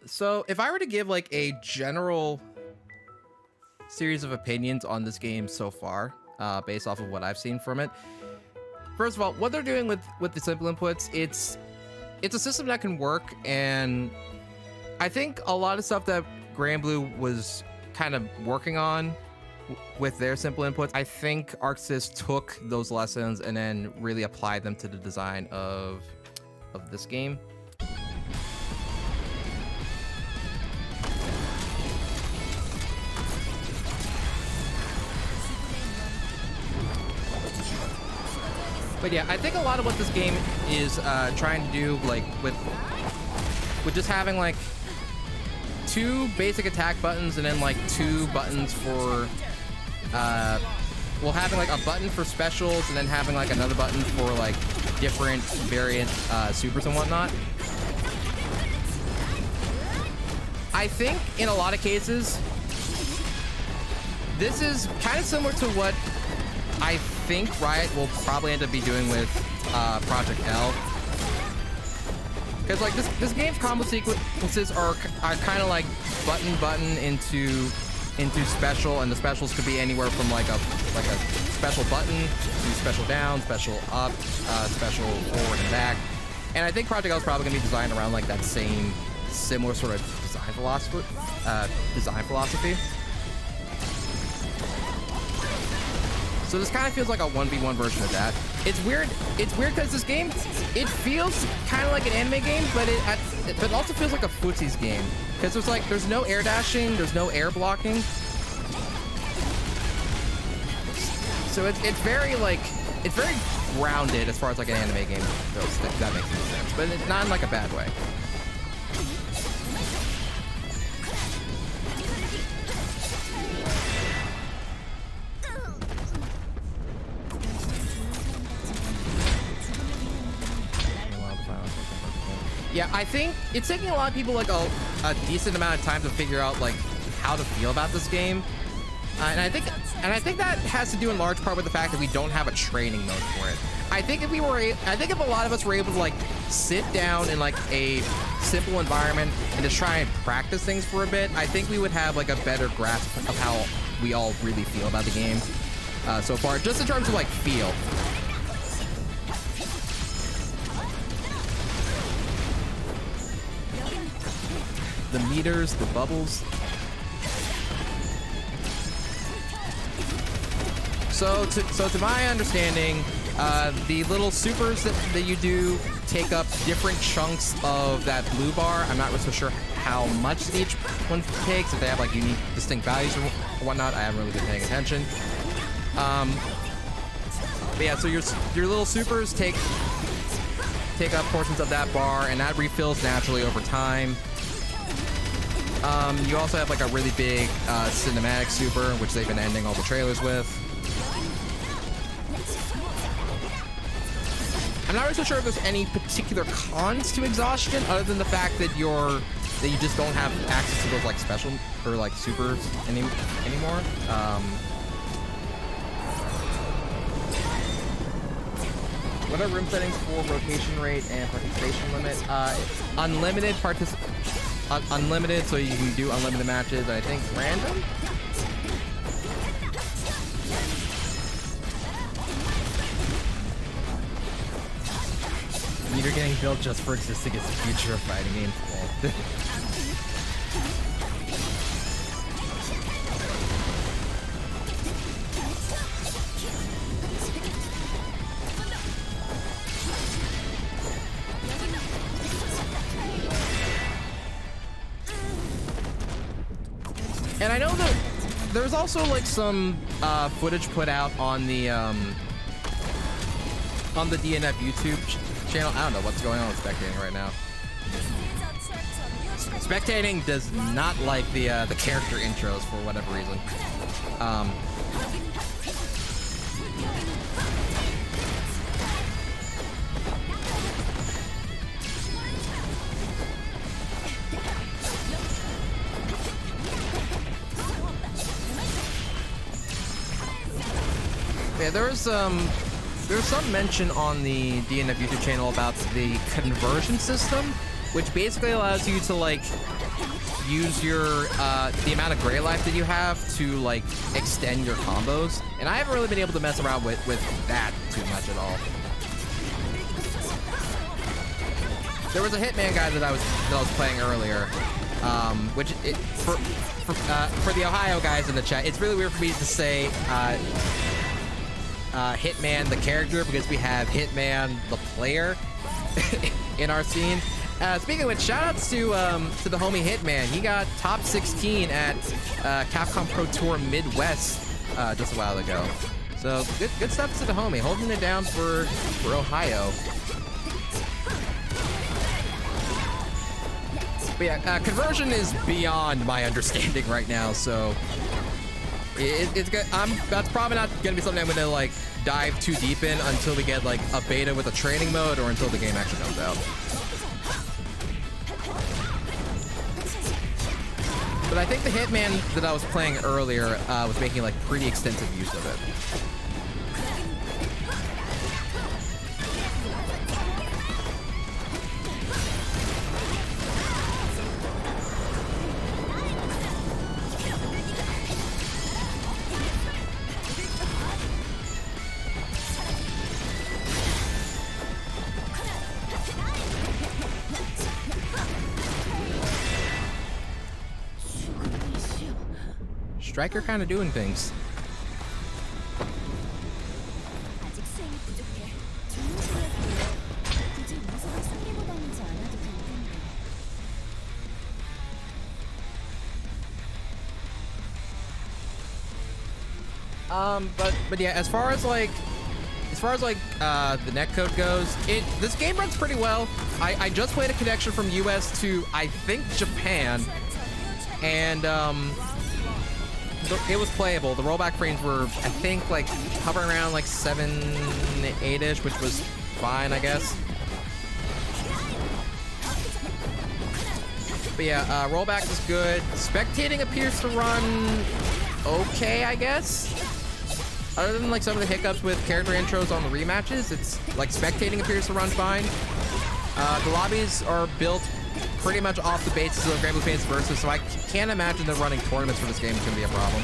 So if I were to give like a general series of opinions on this game so far, based off of what I've seen from it, first of all, what they're doing with the simple inputs, it's a system that can work, and I think a lot of stuff that Granblue was kind of working on with their simple inputs, I think ArcSys took those lessons and then really applied them to the design of this game. But yeah, I think a lot of what this game is trying to do, like with just having like 2 basic attack buttons and then like 2 buttons for well, having like a button for specials and then having like another button for like different variant supers and whatnot. I think in a lot of cases this is kind of similar to what I think Riot will probably end up be doing with Project L. Because like this game's combo sequences are kind of like button into special, and the specials could be anywhere from like a special button to special down, special up, special forward and back. And I think Project L is probably gonna be designed around like that same similar sort of design philosophy. So this kind of feels like a 1v1 version of that. It's weird because this game, it feels kind of like an anime game, but it also feels like a footsies game. Because there's no air dashing, there's no air blocking. So it's very grounded as far as like an anime game goes, if that makes any sense. But it's not in like a bad way. Yeah, I think it's taking a lot of people like a decent amount of time to figure out like how to feel about this game, and I think that has to do in large part with the fact that we don't have a training mode for it. I think if a lot of us were able to like sit down in like a simple environment and just try and practice things for a bit, I think we would have like a better grasp of how we all really feel about the game so far, just in terms of like feel. The meters, the bubbles. So to my understanding, the little supers that you do take up different chunks of that blue bar. I'm not really so sure how much each one takes, if they have like unique distinct values or whatnot. I haven't really been paying attention. But yeah, so your little supers take up portions of that bar, and that refills naturally over time. You also have like a really big cinematic super, which they've been ending all the trailers with. I'm not really so sure if there's any particular cons to exhaustion, other than the fact that you just don't have access to those like special or like supers anymore. What are room settings for rotation rate and participation limit? Unlimited, so you can do unlimited matches. I think random. Meter getting built just for existing as the future of fighting games. And I know that there's also like some footage put out on the DNF YouTube channel. I don't know what's going on with spectating right now. Spectating does not like the character intros for whatever reason. Yeah, there's some mention on the DNF YouTube channel about the conversion system, which basically allows you to like use your the amount of gray life that you have to like extend your combos, and I haven't really been able to mess around with that too much at all. There was a Hitman guy that I was playing earlier, which for the Ohio guys in the chat, it's really weird for me to say Hitman the character because we have Hitman the player in our scene. Speaking of which, shoutouts to the homie Hitman. He got top 16 at Capcom Pro Tour Midwest just a while ago. So good stuff to the homie, holding it down for Ohio. But yeah, conversion is beyond my understanding right now, so it's good. That's probably not gonna be something I'm gonna like dive too deep in until we get like a beta with a training mode or until the game actually comes out. But I think the Hitman that I was playing earlier was making like pretty extensive use of it. Striker kind of doing things. But yeah, as far as like the netcode goes, this game runs pretty well. I just played a connection from US to I think Japan, and it was playable. The rollback frames were, I think, like hovering around like 7, 8-ish, which was fine, I guess. But yeah, rollback is good. Spectating appears to run okay, I guess. Other than like some of the hiccups with character intros on the rematches, it's like spectating appears to run fine. The lobbies are built pretty much off the basis of Grand Blue Fantasy Versus, so I can't imagine that running tournaments for this game is going to be a problem.